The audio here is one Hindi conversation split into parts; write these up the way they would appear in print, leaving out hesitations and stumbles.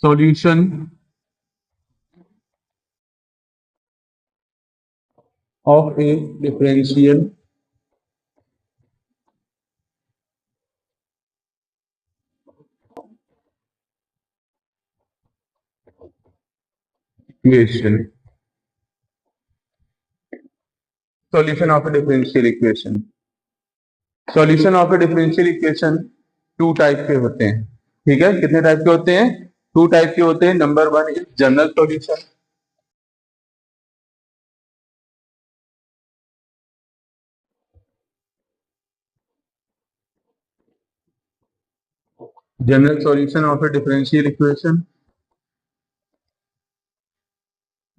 solution of a differential equation. Solution of a differential equation. Solution of a differential equation two type के होते हैं। ठीक है, कितने टाइप के होते हैं? टू टाइप के होते हैं। Number one is general solution. General solution of a differential equation,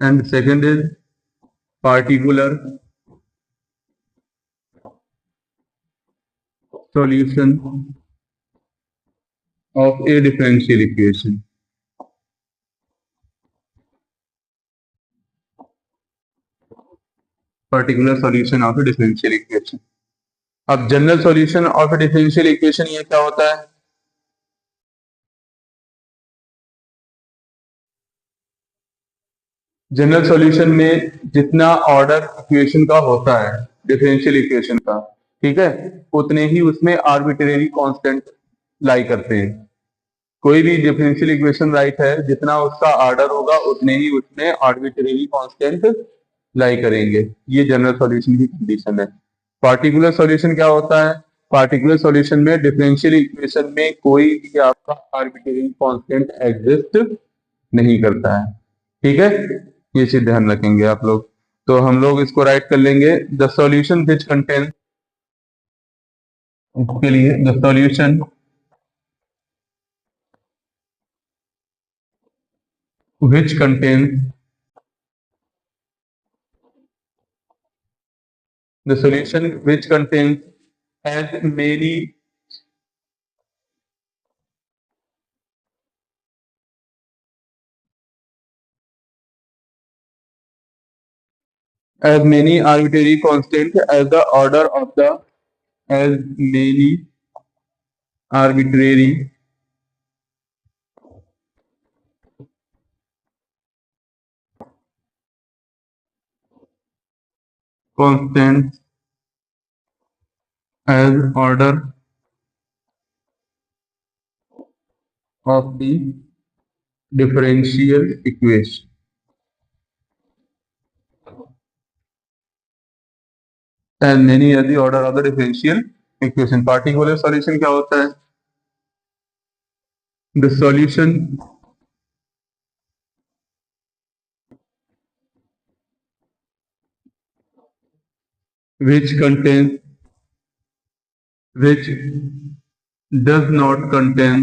and second is particular solution of a differential equation. Particular solution of a differential equation. अब general solution of a differential equation ये क्या होता है? जनरल सॉल्यूशन में जितना ऑर्डर इक्वेशन का होता है, डिफरेंशियल इक्वेशन का, ठीक है, उतने ही उसमें आर्बिट्रेरी कांस्टेंट लाई करते हैं। कोई भी डिफरेंशियल इक्वेशन राइट है, जितना उसका ऑर्डर होगा उतने ही उसमें आर्बिट्रेरी कांस्टेंट लाई करेंगे। ये जनरल सॉल्यूशन की कंडीशन है। पार्टिकुलर सॉल्यूशन क्या होता है? पार्टिकुलर सॉल्यूशन में डिफरेंशियल इक्वेशन में कोई भी आपका आर्बिट्रेरी कांस्टेंट एग्जिस्ट नहीं करता है। ठीक है, ये चीज ध्यान रखेंगे आप लोग। तो हम लोग इसको राइट कर लेंगे, द सॉल्यूशन विच कंटेन, इसके लिए the solution which contains the solution which contains as many arbitrary constant as the order of the as many arbitrary constants as order of the differential equation. As many as the order of the differential equation. Particular solution क्या होता है? The solution which contains which does not contain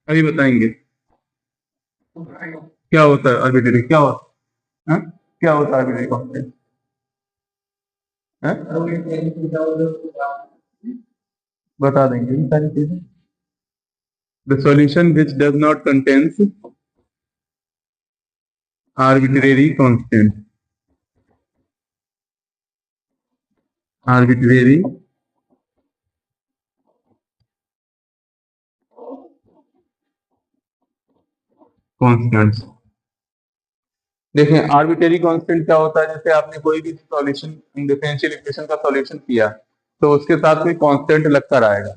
अभी बताएंगे क्या होता है आर्बिट्रेरी, क्या होता है, क्या होता है आर्बिट्रेरी कांस्टेंट, बता देंगे ये सारी चीजें। The solution which does not contains arbitrary constant, arbitrary constants. देखें, आर्बिट्रेरी कांस्टेंट क्या होता है? जैसे आपने कोई भी सॉल्यूशन, डिफरेंशियल इक्वेशन का सॉल्यूशन किया तो उसके साथ कोई कांस्टेंट लगकर आएगा।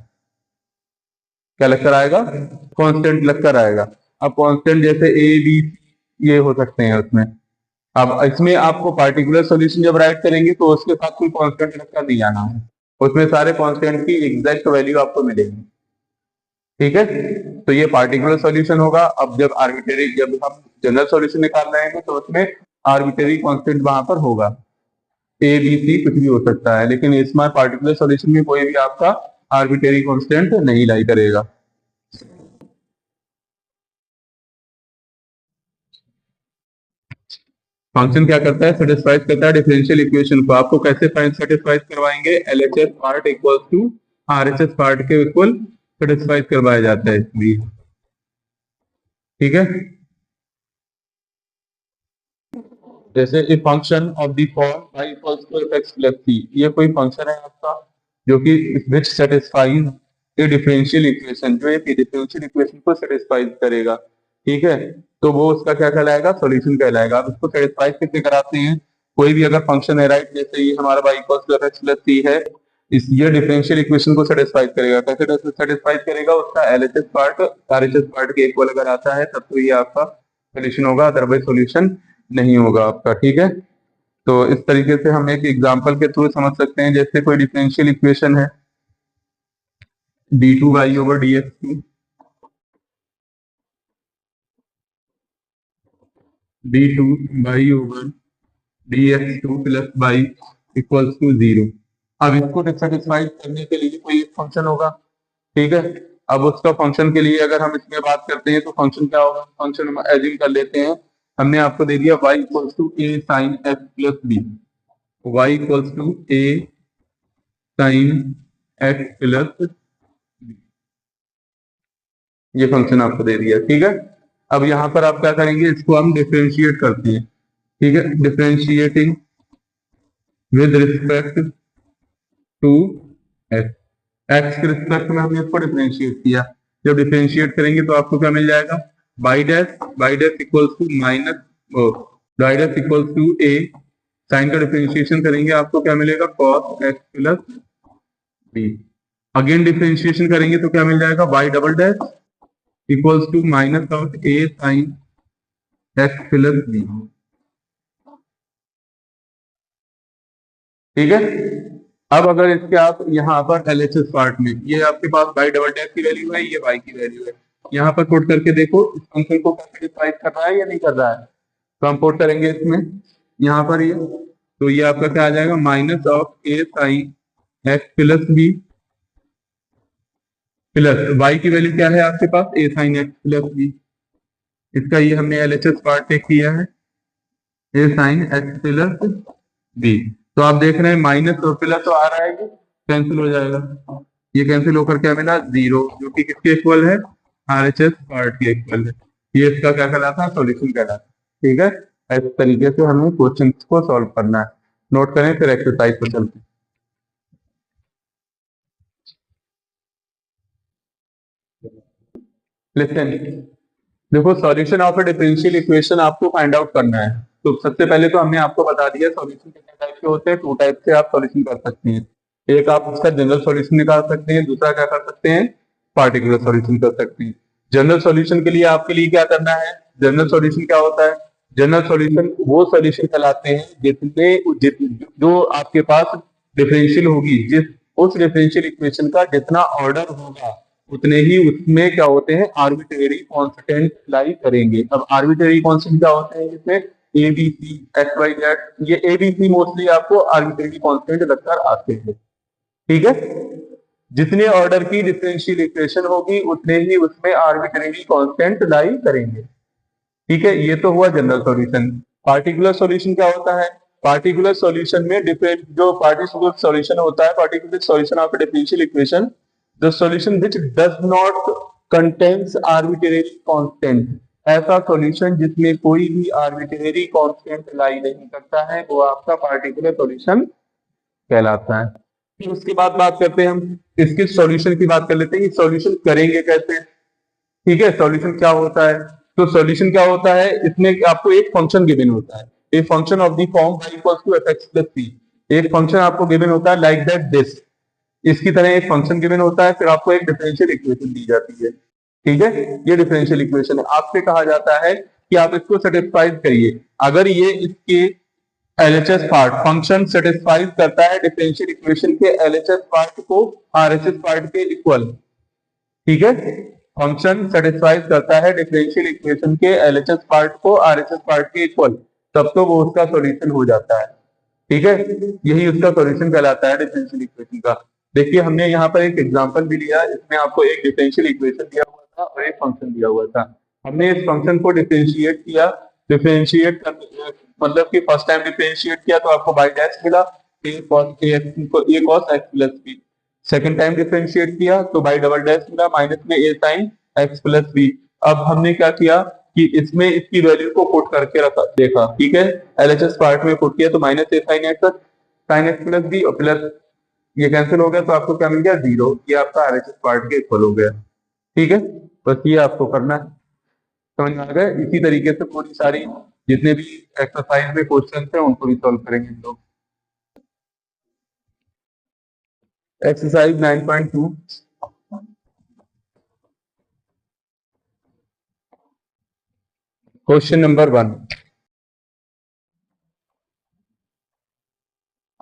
क्या लगकर आएगा? कांस्टेंट लगकर आएगा। अब कांस्टेंट जैसे ए बी ये हो सकते हैं उसमें। अब इसमें आपको पार्टिकुलर सॉल्यूशन जब राइट करेंगे तो उसके साथ कोई कांस्टेंट लगकर नहीं आना है, उसमें सारे कांस्टेंट की एग्जैक्ट वैल्यू आपको मिलेगी। ठीक है, तो ये पार्टिकुलर सॉल्यूशन होगा। अब जब आर्बिट्रेरी, जब हम जनरल सॉल्यूशन निकाल रहे हैं तो उसमें आर्बिट्रेरी कांस्टेंट वहां पर होगा, ए बी सी कुछ भी हो सकता है, लेकिन इसमें पार्टिकुलर सॉल्यूशन में कोई भी आपका आर्बिट्रेरी कांस्टेंट नहीं लाई करेगा। फंक्शन क्या करता है? सेटिस्फाइज करता है डिफरेंशियल इक्वेशन को। आपको कैसे सेटिस्फाइज करवाएंगे? LHS part equal to RHS part के इक्वल सेटिस्फाइज करवाया जाता है इसलिए। ठीक है, जैसे a function of the form y equals to f x plus c, ये कोई फंक्शन है आपका जो कि which satisfies a differential equation, जो एक डिफरेंशियल इक्वेशन को सेटिस्फाई करेगा। ठीक है, तो वो उसका क्या कहलाएगा, सॉल्यूशन कहलाएगा। आप इसको सेटिस्फाई कैसे कराते हैं, कोई भी अगर फंक्शन है, राइट, जैसे ये हमारा y equals to f x plus c है, इस ये डिफरेंशियल इक्वेशन को सेटिस्फाई करेगा। कैसे सेटिस्फाई करेगा, उसका एलएचएस पार्ट आरएचएस पार्ट के इक्वल अगर आता है तब तो ये आपका सोल्यूशन होगा, अदरवाइज सोल्यूशन नहीं होगा आपका। ठीक है, तो इस तरीके से हम एक एग्जांपल के थ्रू समझ सकते हैं। जैसे कोई डिफरेंशियल इक्वेशन है d2y over dx2, d2y over dx2 plus y equals to 0। अब इसको सेटिस्फाई करने के लिए कोई एक फंक्शन होगा। ठीक है, अब उसका फंक्शन के लिए अगर हम इसमें बात करते हैं तो फंक्शन क्या होगा, फंक्शन हम एज्यूम कर लेते हैं, हमने आपको दे दिया y equals to a sin x plus b, y equals to a sin x plus b, ये फंक्शन आपको दे दिया। ठीक है, अब यहाँ पर आप क्या करेंगे, इसको हम डिफरेंशिएट करते हैं। ठीक है, differentiating with respect to X, X के रिस्पेक्ट में हमने इसको डिफरेंशिएट किया। जब डिफरेंशिएट करेंगे तो आपको क्या मिल जाएगा, y dash equals to minus, y dash equals to A, sine का डिफरेंशिएशन करेंगे आपको क्या मिलेगा, cos X plus B. Again differentiation करेंगे तो क्या मिल जाएगा, y double dash equals to minus of A sine X plus B. ठीक है, अब अगर इसके आप यहाँ पर एलएचएस पार्ट में, ये आपके पास बाई डबल डैश की वैल्यू है, ये वाई की वैल्यू है, यहाँ पर पुट करके देखो इस फंक्शन को सेटिस्फाई कर रहा है या नहीं कर रहा है। तो हम पुट करेंगे इसमें, यहाँ पर ये, तो ये आपका क्या आ जाएगा, minus of A sine X plus B plus Y की वैल्यू क्या है आपके पास, A sine X plus B. इसका ये हमने एलएचएस पार्ट टेक किया है, A sine X plus B. तो आप देख रहे हैं माइनस और प्लस तो आ रहा है, ये कैंसिल हो जाएगा, ये कैंसिल होकर क्या मिला, 0, जो कि किसके इक्वल है, आरएचएस पार्ट के इक्वल है। ये इसका क्या कहलाता है, सॉल्यूशन कहलाता है। ठीक है, इस तरीके से हमें क्वेश्चन को सॉल्व करना है। नोट करें, फिर एक्सरसाइज पर चलते हैं। लिसन, देखो solution of A differential equation आपको फाइंड आउट करना है। तो सबसे पहले तो हमने आपको बता दिया सॉल्यूशन कितने टाइप के होते हैं, 2 टाइप से आप सॉल्यूशन कर सकते हैं। एक आप उसका जनरल सॉल्यूशन निकाल सकते हैं, दूसरा क्या कर सकते हैं, पार्टिकुलर सॉल्यूशन कर सकते हैं। जनरल सॉल्यूशन के लिए आपके लिए क्या करना है, जनरल सॉल्यूशन क्या होता है, जनरल सॉल्यूशन वो सॉल्यूशन कहलाते हैं जो आपके पास डिफरेंशियल होगी, जिस उस डिफरेंशियल इक्वेशन का जितना ऑर्डर होगा उतने ही उसमें क्या होते हैं, आर्बिट्रेरी कांस्टेंट लाई करेंगे। अब आर्बिट्रेरी कांस्टेंट क्या होते हैं, जिसमें A B C X Y Z, ये ए बी सी मोस्टली आपको आर्बिट्रेरी कांस्टेंट लगकर आते हैं। ठीक है, जितने ऑर्डर की डिफरेंशियल इक्वेशन होगी उतने ही उसमें आर्बिट्रेरी कांस्टेंट लाई करेंगे। ठीक है, ये तो हुआ जनरल सॉल्यूशन। पार्टिकुलर सॉल्यूशन क्या होता है, पार्टिकुलर सॉल्यूशन में डिफरेंट जो पार्टिकुलर सॉल्यूशन होता है, particular solution of differential equation, the solution which does not contains arbitrary constant, ऐसा सॉल्यूशन जिसमें कोई भी आर्बिट्रेरी कांस्टेंट लाई नहीं करता है, वो आपका पार्टिकुलर सॉल्यूशन कहलाता है। फिर उसके बाद बात करते हैं हम इसके सॉल्यूशन की, बात कर लेते हैं कि सॉल्यूशन करेंगे कैसे। ठीक है, सॉल्यूशन क्या होता है, तो सॉल्यूशन क्या होता है, इसमें आपको एक फंक्शन गिवन होता है, a function of the form y equals to fx plus c। एक फंक्शन आपको गिवन होता है लाइक दैट दिस, इसकी तरह एक फंक्शन गिवन होता है, फिर आपको एक डिफरेंशियल इक्वेशन दी जाती है। ठीक है, ये डिफरेंशियल इक्वेशन है, आपसे कहा जाता है कि आप इसको सेटिस्फाई करिए। अगर ये इसके एलएचएस पार्ट फंक्शन सेटिस्फाई करता है डिफरेंशियल इक्वेशन के एलएचएस पार्ट को आरएचएस पार्ट के इक्वल, ठीक है, फंक्शन सेटिस्फाई करता है डिफरेंशियल इक्वेशन के एलएचएस पार्ट को आरएचएस पार्ट के इक्वल, तब तो वो उसका सॉल्यूशन हो जाता है। ठीक है, यही उसका सॉल्यूशन कहलाता है डिफरेंशियल इक्वेशन का। देखिए हमने यहाँ पर एक एग्जांपल भी लिया, इसमें आपको एक डिफरेंशियल इक्वेशन दिया हुआ था और एक फंक्शन दिया हुआ था। हमने इस फंक्शन को डिफरेंशिएट किया, डिफरेंशिएट मतलब कि फर्स्ट टाइम डिफरेंशिएट किया तो आपको बाई डैश मिला, a cos x plus b। Second time differentiate किया तो बाई डबल डैश मिला, माइनस में a sin x plus b। अब हमने क्या किया, कि इसमें इसकी वैल्यू को पुट करके रखा देखा, ठीक है, एलएचएस पार्ट में पुट किया तो माइनस ए साइन एक्स प्लस बी और प्लस ये कैंसिल हो गया तो आपको क्या मिल गया 0। ये आपका एलएचएस पार्ट के इक्वल हो गया, ठीक है। बस ये आपको करना है, समझ में आ गया। इसी तरीके से पूरी सारी जितने भी एक्सरसाइज में क्वेश्चन है उनको भी सॉल्व करेंगे हम लोग। एक्सरसाइज 9.2 क्वेश्चन नंबर 1,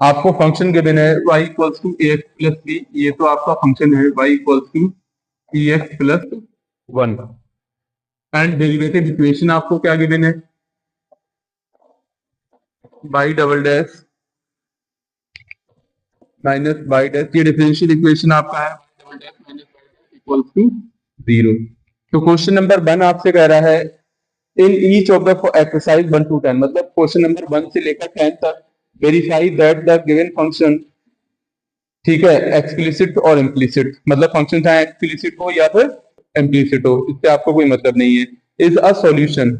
आपको फंक्शन गिवन है y equals to a x plus b, ये तो आपका फंक्शन है y equals to e x plus 1 and derivative equation आपको क्या गिवन है y double dash minus y dash, ये डिफरेंशियल इक्वेशन आपका है y double dash minus y dash equals to 0। तो क्वेश्चन नंबर 1 आपसे कह रहा है in each of the exercise 1 to 10, मतलब क्वेश्चन नंबर 1 से लेकर 10 तक verify that the given function, ठीक है, एक्सप्लिसिट और इम्प्लिसिट, मतलब फंक्शन चाहे एक्सप्लिसिट हो या फिर इम्प्लिसिट हो, इससे आपको कोई मतलब नहीं है, इज अ सॉल्यूशन,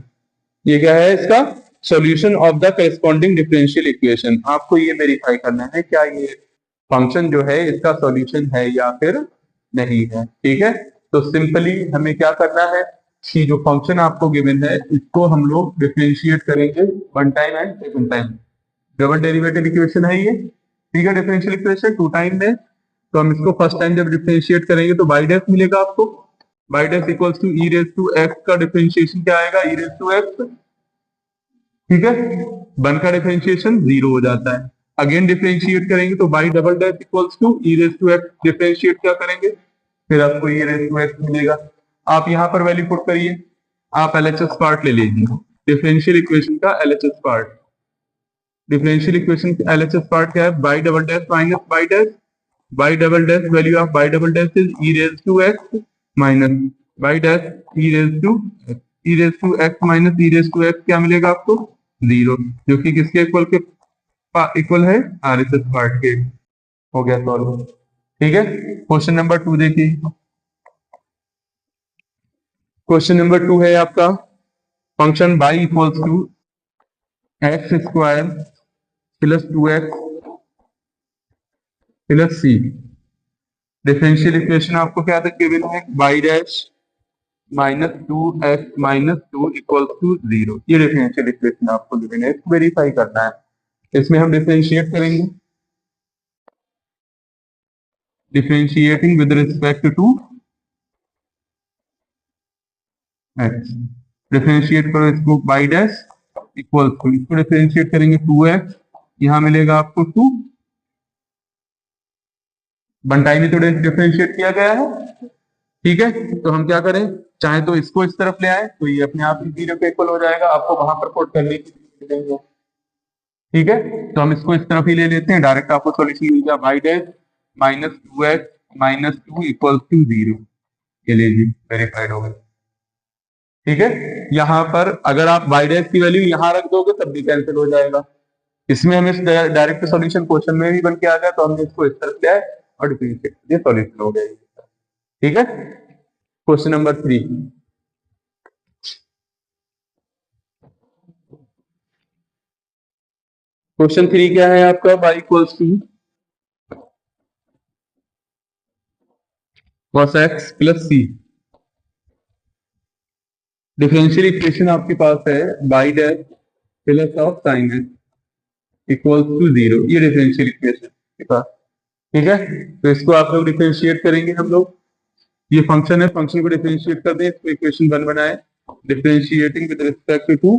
ये क्या है इसका solution of the corresponding differential equation. आपको ये वेरीफाई करना है क्या ये फंक्शन जो है इसका सॉल्यूशन है या फिर नहीं है, ठीक है। तो सिंपली हमें क्या करना है कि जो फंक्शन आपको गिवन है इसको हम लोग डिफरेंशिएट करेंगे 1 time and 2 time, double derivative equation है ये, ठीक है, डिफरेंशियल इक्वेशन 2 टाइम में। तो हम इसको फर्स्ट टाइम जब डिफरेंशिएट करेंगे तो बाई डैश मिलेगा आपको, y dash equals to e raise to x का डिफरेंशिएशन क्या आएगा ई रेज टू एक्स, ठीक है, 1 का डिफरेंशिएशन 0 हो जाता है। अगेन डिफरेंशिएट करेंगे तो y double dash equals to e raise to x, differentiate क्या करेंगे फिर आपको ई रेज टू एक्स मिलेगा। आप यहाँ पर वैल्यू पुट करिए, आप एलएचएस पार्ट ले लीजिए डिफरेंशियल इक्वेशन का एलएचएस पार्ट, डिफरेंशियल इक्वेशन का एलएचएस पार्ट क्या है y double dash minus y dash, y double dash value of y double dash is e raise to x minus y dash e raise to x, e raise to x minus e raise to x क्या मिलेगा आपको 0, जो कि किसके इक्वल के इक्वल है आरएचएस पार्ट के। हो गया सॉल्व, ठीक है। क्वेश्चन नंबर 2 देखिए, क्वेश्चन नंबर 2 है आपका function y equals to x square plus 2x plus C, differential equation आपको क्या तक गिवन है y dash minus 2x minus 2 equals to 0, ये डिफरेंशियल इक्वेशन आपको गिवन है, इसको वेरीफाई करना है। इसमें हम डिफरेंशिएट करेंगे, differentiating with respect to x, differentiate करो इसको y डैश इक्वल टू, इसको डिफरेंशिएट करेंगे 2x, यहां मिलेगा आपको 2, वन टाइम ही तो डिफरेंशिएट किया गया है, ठीक है। तो हम क्या करें चाहे तो इसको इस तरफ ले आए तो ये अपने आप ही 0 के इक्वल हो जाएगा, आपको वहां पर पुट करने की जरूरत नहीं है, ठीक है। तो हम इसको इस तरफ ही ले लेते हैं, डायरेक्ट आपको सॉल्यूशन मिल गया y dash minus 2x minus 2 equal to 0, ये लीजिए वेरीफाइड हो गया, ठीक है। यहाँ पर अगर आप y डैश की वैल्यू यहाँ रख दोगे तब भी कैंसिल हो जाएगा, इसमें हमें डायरेक्ट सॉल्यूशन क्वेश्चन में भी बन के आ गया तो हमने इसको इस तरफ ले आए और डिफरेंशिएट कर दिया, सॉल्यूशन हो गया, ठीक है। क्वेश्चन नंबर 3, क्वेश्चन 3 क्या है आपका y equals to cos x plus C, differential equation आपके पास है y dash plus of sine x equals to 0, ये डिफरेंशियल इक्वेशन के पास, ठीक है। तो इसको आप लोग डिफरेंशिएट करेंगे हम लोग, ये फंक्शन है, फंक्शन को डिफरेंशिएट कर दें, इसको इक्वेशन 1 बनाए, differentiating with respect to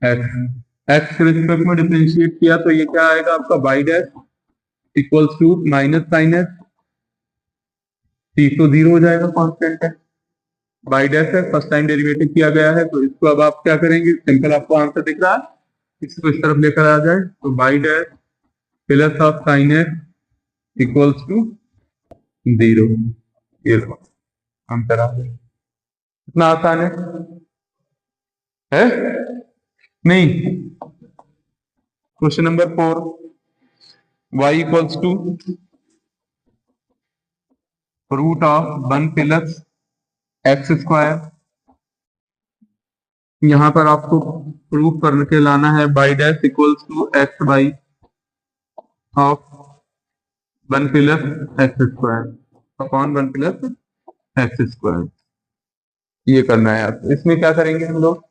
x के रिस्पेक्ट में डिफरेंशिएट किया तो ये क्या आएगा आपका y dash equals to minus sine x, c तो 0 हो जाएगा, कांस्टेंट है, y डैश है, फर्स्ट टाइम डेरिवेटिव किया गया है तो इसको अब आप क्या करेंगे, सिंपल आपको आंसर दिख रहा है, इसको इस तरफ लेकर आ जाए तो y dash plus of sine x equals to 0, ये आंसर आ गया, इतना आसान है नहीं। Question number 4, y equals to root of 1 plus x square, यहां पर आपको प्रूफ करके लाना है y dash equals to x y of 1 + x square upon 1 + x square. ये करना है आप। इसमें क्या करेंगे हम लोग,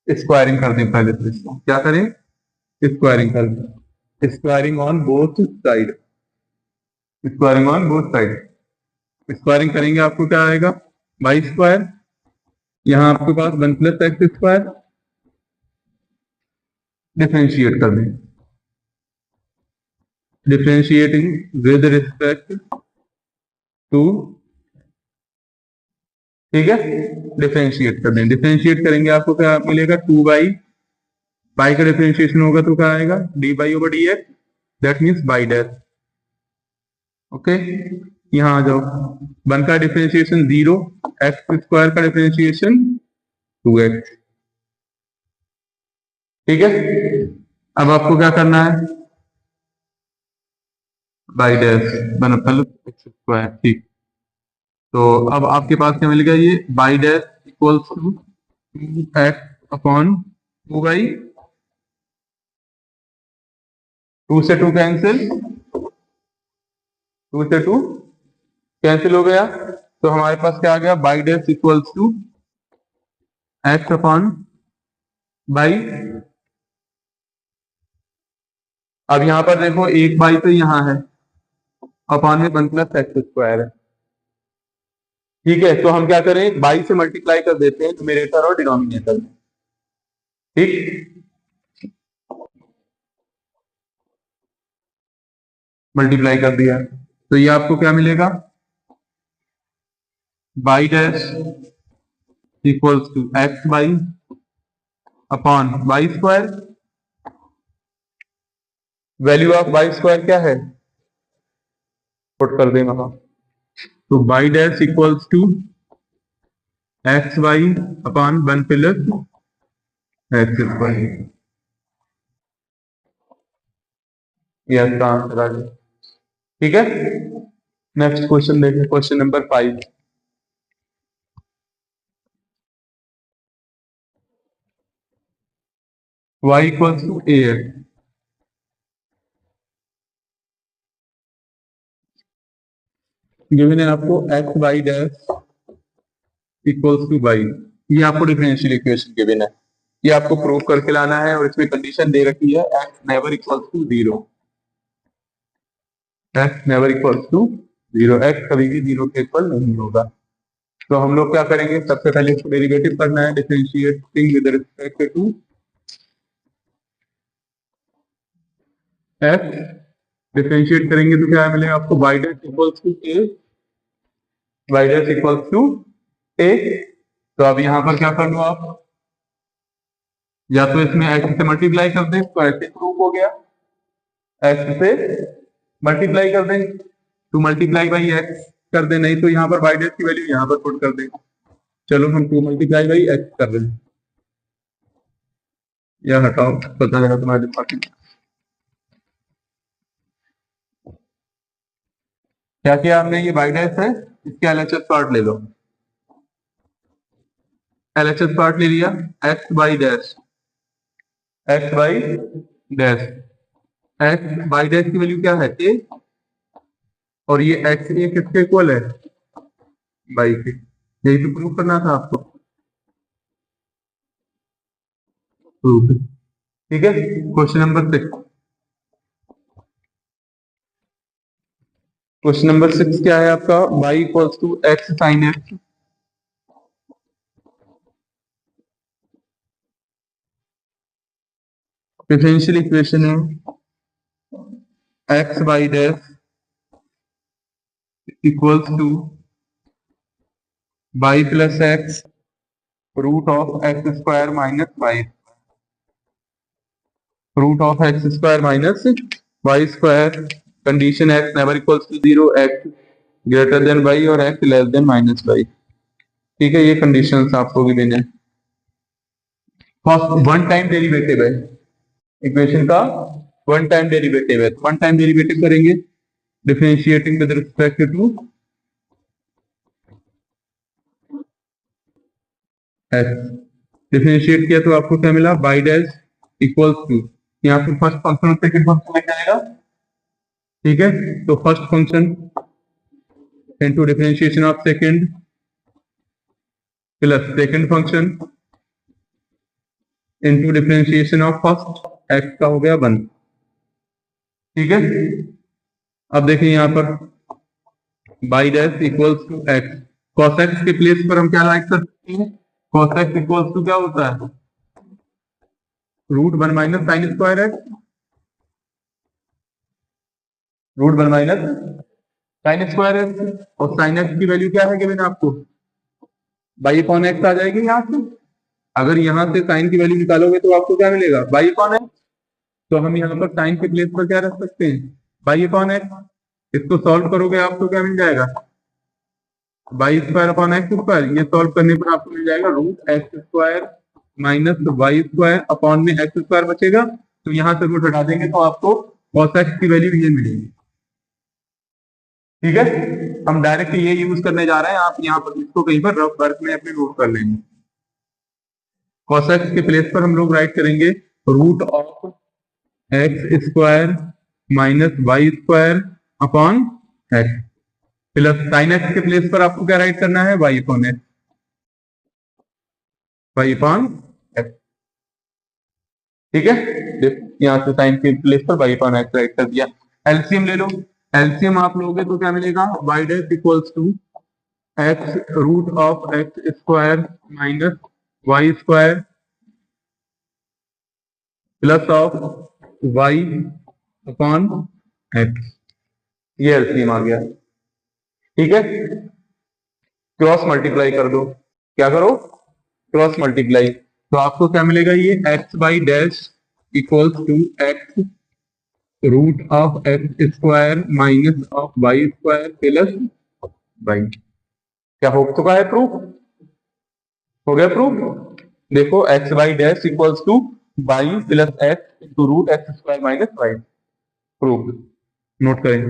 स्क्वायरिंग कर दें पहले। तो इसको क्या करें, स्क्वायरिंग कर दें, squaring on both side, squaring on both side. Squaring करेंगे आपको क्या आएगा, वाई स्क्वायर, यहाँ आपके पास 1 + एक्स स्क्वायर, डिफरेंशिएट कर दें, डिफरेंशिएटिंग विद रिस्पेक्ट टू, ठीक है, डिफरेंशिएट कर दें। डिफरेंशिएट करेंगे आपको क्या मिलेगा, 2 बाई का डिफरेंशिएशन होगा तो क्या आएगा, dy/dx, that means by dash. Okay, यहाँ आ जाओ, 1 का डिफरेंशिएशन 0, एक्स स्क्वायर का डिफरेंशिएशन 2x, ठीक है। अब आपको क्या करना है, बाई डैश 1 + एक्स स्क्वायर, ठीक। तो अब आपके पास क्या मिल गया, ये y dash equals to x upon 2y, 2 से 2 कैंसिल, 2 से 2 कैंसिल हो गया, तो हमारे पास क्या आ गया, y dash equals to x upon y, अब यहां पर देखो एक बाई तो यहां है, अपॉन में 1 + एक्स स्क्वायर है, ठीक है। तो हम क्या करें, बाई से मल्टीप्लाई कर देते हैं न्यूमरेटर और डिनोमिनेटर में, ठीक, मल्टीप्लाई कर दिया, तो ये आपको क्या मिलेगा, y dash equals to x y upon y square, value of y square क्या है, पुट कर दें वहां, तो y dash equals to x y upon 1 + x square, ये इसका आंसर आ गया, ठीक है। नेक्स्ट क्वेश्चन देखें, question number 5, y equals to a है, गिवन है आपको x y dash equals to y, ये आपको डिफरेंशियल इक्वेशन गिवन है, ये आपको प्रूव करके लाना है, और इसमें कंडीशन दे रखी है x never equals to 0, x never equals to 0, x कभी भी 0 के इक्वल नहीं होगा। तो हम लोग क्या करेंगे, सबसे पहले इसको डेरिवेटिव करना है, differentiating with respect to x, differentiate करेंगे तो क्या मिलेगा आपको, y dash equals to a, y dash equals to a. तो अब यहाँ पर क्या कर लो आप, या तो इसमें एक्स से मल्टीप्लाई कर दें तो ऐसे प्रूफ हो गया, एक्स से मल्टीप्लाई कर दें, 2 × एक्स कर दें, नहीं तो यहाँ पर वाई डैश की वैल्यू यहाँ पर पुट कर दें। चलो हम 2 × एक्स कर रहे हैं, या हटाओ, पता लगा तुम्हारे दिमाग में क्या किया हमने, ये वाई डैश है, इसके एलएचएस पार्ट ले लो, एलएचएस पार्ट ले लिया, x y dash, x y dash, x y dash की वैल्यू क्या है, ए, और ये एक्स ए किसके इक्वल है, बाई के, यही तो प्रूव करना था आपको, प्रूफ, ठीक है। क्वेश्चन नंबर 6, क्वेश्चन नंबर 6 क्या है आपका, y equals to x sine x, differential equation है x y dash equals to y + x root of x square minus y, root of x square minus y square, condition x never equals to 0, x greater than y और x less than minus y, ठीक है। ये कंडीशंस आपको भी देने, फर्स्ट वन टाइम डेरिवेटिव है इक्वेशन का, वन टाइम डेरिवेटिव है, वन टाइम डेरिवेटिव करेंगे, differentiating with respect to x differentiate किया तो आपको क्या मिला, बाई डैश इक्वल्स टू, यहाँ पे फर्स्ट फंक्शन और सेकंड फंक्शन में जाएगा, ठीक है। तो first function into differentiation of second plus second function into differentiation of first, x का हो गया 1, ठीक है। अब देखिए यहाँ पर y dash equals to x, cos x के प्लेस पर हम क्या राइट कर सकते हैं, कॉस एक्स इक्वल्स टू क्या होता है, root 1 minus sine square x, root 1 minus sine square x, और साइन एक्स की वैल्यू क्या है गिवन आपको, बाई अपॉन एक्स आ जाएगी यहाँ से। अगर यहाँ से साइन की वैल्यू निकालोगे तो आपको क्या मिलेगा, बाई अपॉन एक्स। तो हम यहाँ पर साइन के प्लेस पर क्या रख सकते हैं, बाई अपॉन एक्स। इसको सॉल्व करोगे आपको क्या मिल जाएगा, y square upon x square. ये सॉल्व करने पर आपको मिल जाएगा root x square minus y square upon में एक्स स्क्वायर बचेगा। तो यहाँ से रूट हटा देंगे तो आपको cos x की वैल्यू ये मिलेगी, ठीक है। हम डायरेक्ट ये यूज करने जा रहे हैं, आप यहाँ पर इसको कहीं पर रफ वर्क में अपने नोट कर लेंगे। cos x के प्लेस पर हम लोग राइट करेंगे root of x square minus y square upon x, plus sine x के प्लेस पर आपको क्या राइट करना है, y upon x, y upon x, ठीक है। देखो यहाँ से साइन के प्लेस पर वाई अपॉन एक्स राइट कर दिया। एलसीएम ले लो, एलसीएम आप लोगे तो क्या मिलेगा, y dash equals to x root of x square minus y square plus of y upon x, ये एलसीएम आ गया, ठीक है। क्रॉस मल्टीप्लाई कर दो, क्या करो, क्रॉस मल्टीप्लाई, तो आपको क्या मिलेगा, ये x y dash equals to x root of x square minus of y square plus y. क्या हो चुका है, प्रूफ हो गया, प्रूफ। देखो x y dash equals to y plus x into root x square minus y, proof. Note करें,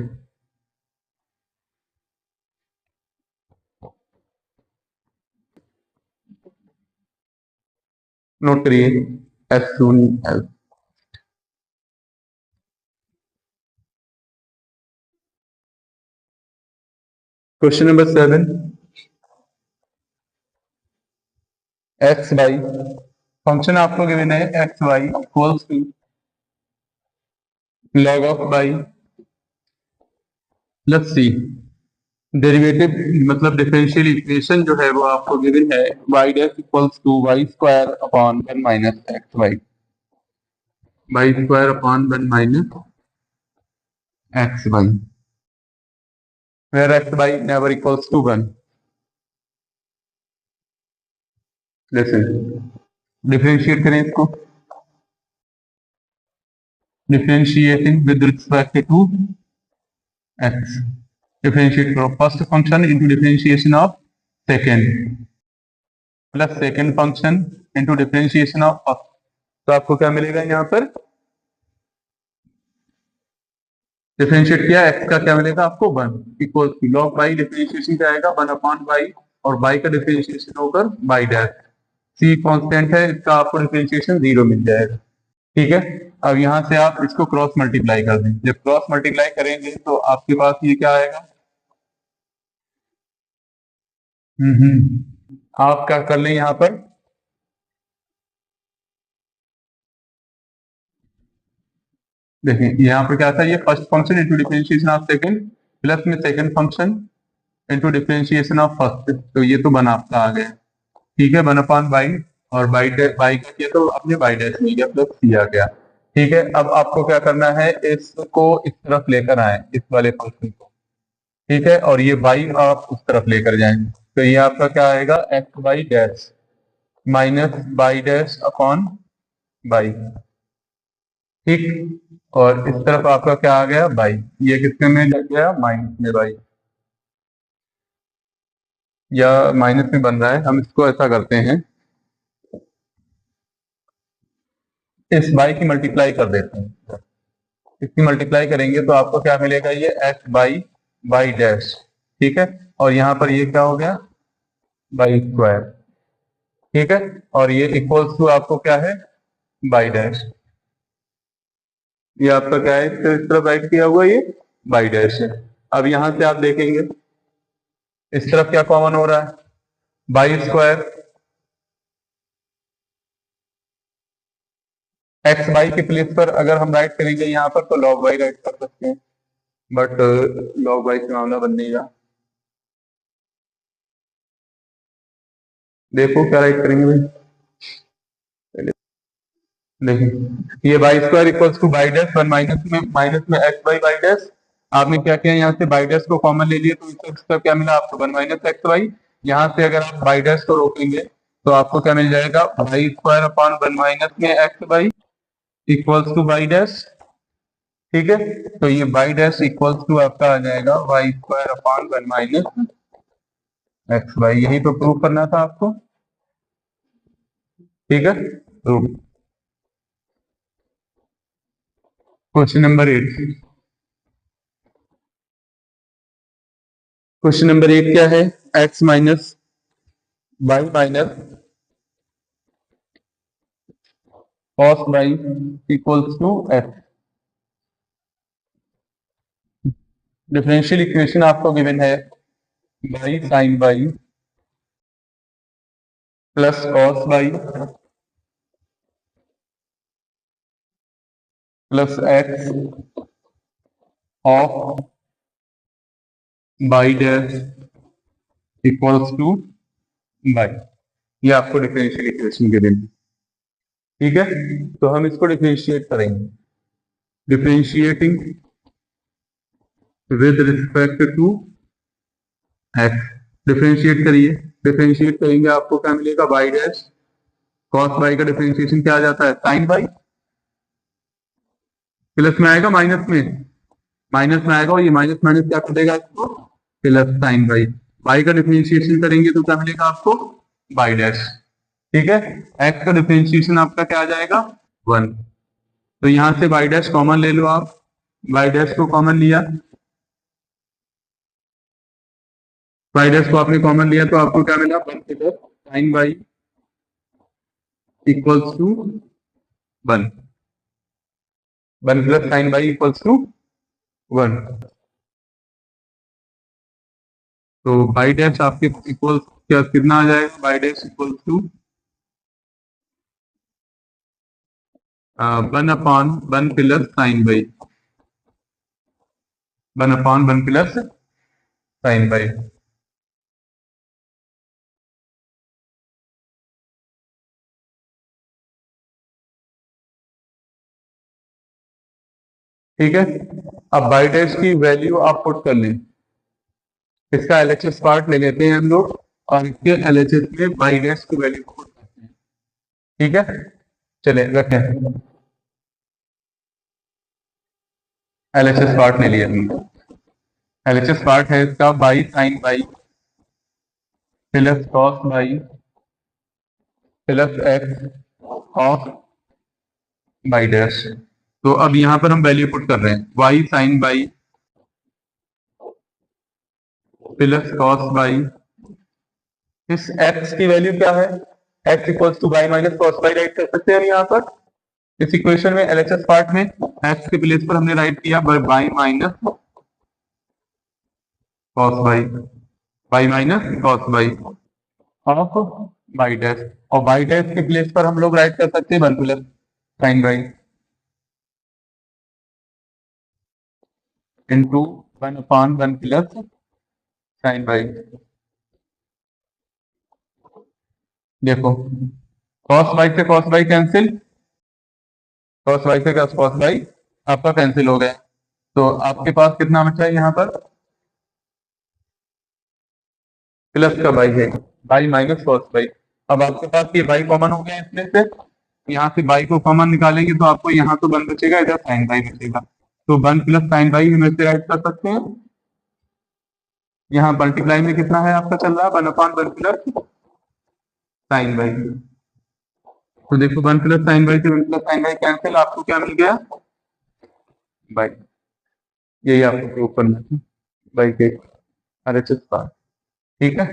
नोट करिए as soon as. Question number 7, x y function आपको गिवन है x y equals to log of y plus c, derivative मतलब डिफरेंशियल इक्वेशन जो है वो आपको गिवन है y dash equals to y square upon 1 minus x y, y square upon 1 minus x y, where x y never equals to 1। Listen, differentiate करें इसको, differentiating with respect to x, differentiate करो first function into differentiation of second plus second function into differentiation of first. तो आपको क्या मिलेगा यहाँ पर, डिफरेंशिएट किया एक्स का क्या मिलेगा आपको 1 equal to log y differentiation क्या आएगा 1 अपॉन बाई, और बाई का डिफरेंशिएशन होकर बाई डैश, सी कांस्टेंट है इसका आपको डिफरेंशिएशन 0 मिल जाएगा, ठीक है। अब यहाँ से आप इसको क्रॉस मल्टीप्लाई कर दें, जब क्रॉस मल्टीप्लाई करेंगे तो आपके पास ये क्या आएगा, आप क्या कर लें यहाँ पर, देखिए यहाँ पर क्या था, ये first function into differentiation of second plus में second function into differentiation of first, तो ये तो 1 आपका आ गया, ठीक है, 1 अपॉन बाई, और बाई बाई का किया तो अपने बाई डैश मिल गया प्लस सी आ गया, ठीक है। अब आपको क्या करना है, इसको इस तरफ लेकर आए इस वाले फंक्शन को, ठीक है, और ये बाई आप उस तरफ लेकर जाएंगे, तो ये आपका क्या आएगा, x y dash minus y dash upon by, ठीक, और इस तरफ आपका क्या आ गया, बाई, ये कितने में लग गया, माइनस में बाई, या माइनस में बन रहा है, हम इसको ऐसा करते हैं, इस बाई की मल्टीप्लाई कर देते हैं, इसकी मल्टीप्लाई करेंगे तो आपको क्या मिलेगा, ये एक्स बाई बाई डैश, ठीक है, और यहाँ पर ये क्या हो गया, बाई स्क्वायर, ठीक है, और ये इक्वल्स टू आपको क्या है, बाई डैश। ये आपका क्या है, इस तरफ राइट किया हुआ, ये बाई डैश है। अब यहां से आप देखेंगे इस तरफ क्या कॉमन हो रहा है, बाई स्क्वायर। एक्स बाई के प्लेस पर अगर हम राइट करेंगे यहाँ पर तो लॉग बाई राइट कर सकते हैं, बट लॉग बाई से मामला बन नहीं रहा। देखो क्या राइट करेंगे भाई, देखिए ये by square equals to y dash, one minus में एक्स बाई बाई डैश। आपने क्या किया, यहाँ से बाई डैश को कॉमन ले लिया, तो इसका क्या मिला आपको, वन माइनस एक्स बाई। यहाँ से अगर आप बाई डैश को रोकेंगे तो आपको क्या मिल जाएगा, y square upon one minus में x y equals to y dash. ठीक है, तो ये बाई डैश इक्वल्स टू आपका आ जाएगा y square upon one minus x y. यही तो प्रूव करना था आपको। ठीक है, तो क्वेश्चन नंबर 8, क्वेश्चन नंबर 8 क्या है, x minus y minus cos y equals to x. Differential equation आपको गिवन है y sine y plus cos y plus x of y dash equals to y. ये आपको डिफरेंशियल इक्वेशन गिवन है। ठीक है, तो हम इसको डिफरेंशिएट करेंगे, differentiating with respect to x. Differentiate करिए, डिफरेंशिएट करेंगे आपको क्या मिलेगा, बाई डैश कॉस बाई का डिफरेंशिएशन क्या आ जाता है, साइन बाई, प्लस में आएगा माइनस में, माइनस में आएगा और ये माइनस माइनस क्या कर देगा इसको, प्लस साइन बाई। बाई का डिफरेंशिएशन करेंगे तो क्या मिलेगा आपको, बाई डैश। ठीक है, एक्स का डिफरेंशिएशन आपका क्या आ जाएगा, वन। तो यहां से बाई डैश कॉमन ले लो आप, बाई डैश को कॉमन लिया, बाई डैश को आपने कॉमन लिया तो आपको क्या मिला, one plus sine y equals to one, one plus sine y equals to one. तो बाई डैश आपके इक्वल क्या कितना आ जाएगा, y dash equals to one upon one plus sine y, one upon one plus sine y. ठीक है, अब बाई डैश की वैल्यू आप पुट कर लें, इसका एलएचएस पार्ट ले लेते हैं हम लोग और इसके एलएचएस में बाई डैश की वैल्यू पुट करते हैं। ठीक है, चले रखें, एलएचएस पार्ट ले लिया हमने। एलएचएस पार्ट है इसका by sine y plus cos y plus x of y dash. तो अब यहां पर हम वैल्यू पुट कर रहे हैं, y sine y plus cos y, इस x की वैल्यू क्या है, x equals to y minus cos y write कर सकते हैं हम यहाँ पर। इस इक्वेशन में एलएचएस पार्ट में x के प्लेस पर हमने राइट किया y minus cos y, y minus cos y of y dash, और बाई डैश के प्लेस पर हम लोग राइट कर सकते हैं one plus sine by into one upon one plus sine by. देखो कॉस बाई से cos by cancel, cos by से कॉस बाई आपका कैंसिल हो गया, तो आपके पास कितना बचा है यहाँ पर, प्लस का बाई है, बाई माइनस कॉस बाई। अब आपके पास ये बाई कॉमन हो गया इसमें से, यहाँ से बाई को कॉमन निकालेंगे तो आपको यहाँ तो वन बचेगा, इधर साइन बाई बचेगा, तो वन प्लस साइन बाई हम इसे राइट कर सकते हैं। यहाँ मल्टीप्लाई में कितना है आपका चल रहा है, one upon one plus sine by. तो देखो वन प्लस साइन बाई से one plus sine by cancel, आपको क्या मिल गया, बाई। यही आपको प्रूव करना है बाई के RHS पार्ट। ठीक है,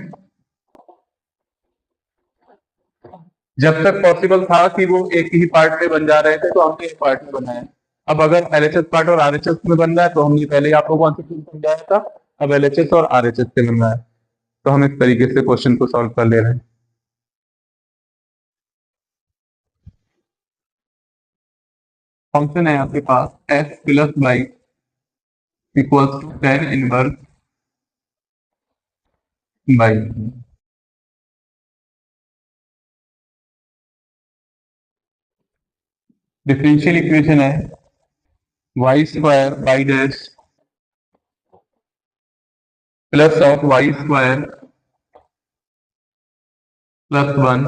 जब तक पॉसिबल था कि वो एक ही पार्ट में बन जा रहे थे तो हमने एक पार्ट में बनाया। अब अगर एलएचएस पार्ट और आरएचएस में बन रहा है तो हमने पहले ही आपको कॉन्सेप्ट समझाया था, अब एलएचएस और आरएचएस से बन रहा है, तो हम इस तरीके से क्वेश्चन को सॉल्व कर ले रहे हैं। फंक्शन है आपके पास x plus y equals to tan inverse y. Differential equation है y square y dash plus of y square plus one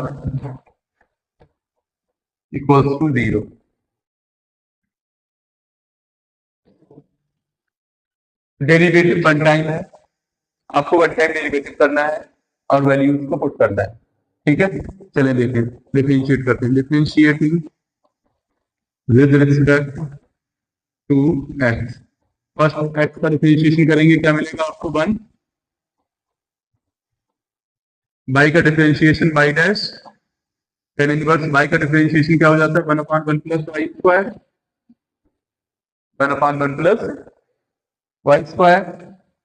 equals to zero. Derivative one time है, आपको वन टाइम डेरिवेटिव करना है और वैल्यूज को पुट करना है। ठीक है, चलिए देखिए डिफरेंशिएट करते हैं। Differentiating with respect to x, first x का डिफरेंशिएशन करेंगे, क्या मिलेगा आपको वन, बाई का differentiation y dash tan inverse y का डिफरेंशिएशन क्या हो जाता है one upon one plus y square, one upon one plus y square,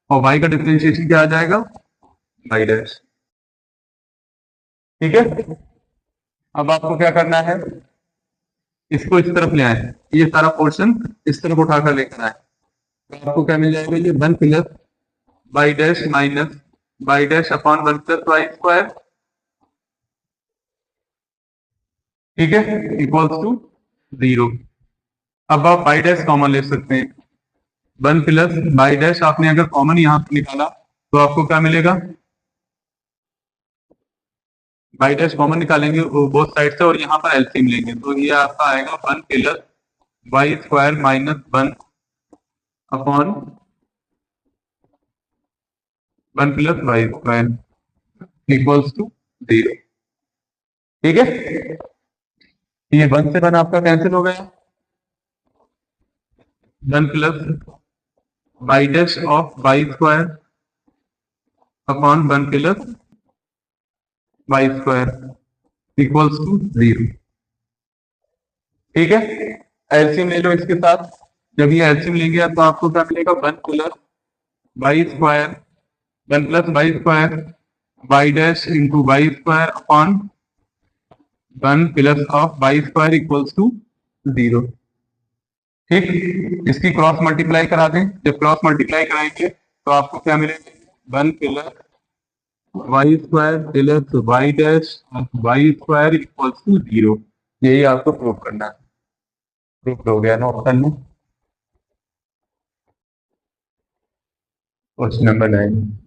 और वाई का डिफरेंशिएशन क्या आ जाएगा बाई डैश। ठीक है, अब आपको क्या करना है, इसको इस तरफ ले आए, ये सारा पोर्शन इस तरफ उठाकर लेकर आए, तो आपको क्या मिल जाएगा, ये one plus y dash minus y dash upon one plus y square, ठीक है, इक्वल्स टू जीरो। अब आप बाई डैश कॉमन ले सकते हैं, वन प्लस बाई डैश आपने अगर कॉमन यहां से निकाला तो आपको क्या मिलेगा, बाई डैश कॉमन निकालेंगे बोथ साइड से और यहाँ पर एलसीएम लेंगे, तो ये आपका आएगा one plus y square minus one upon one plus y square equals to zero. ठीक है, ये वन से वन आपका कैंसिल हो गया, one plus y dash of y square upon one plus y square equals to zero. ठीक है, एलसीएम ले लो इसके साथ, जब ये एलसीएम लेंगे तो आपको क्या मिलेगा, one plus y square one plus y square y dash into y square upon one plus of y square equals to zero. ठीक, इसकी क्रॉस मल्टीप्लाई करा दें, जब क्रॉस मल्टीप्लाई कराएंगे तो आपको क्या मिलेगा, one plus y square plus y dash y square equals to zero. यही आपको प्रूव करना है, प्रूफ हो गया ना ऑप्शन में। Question number 9।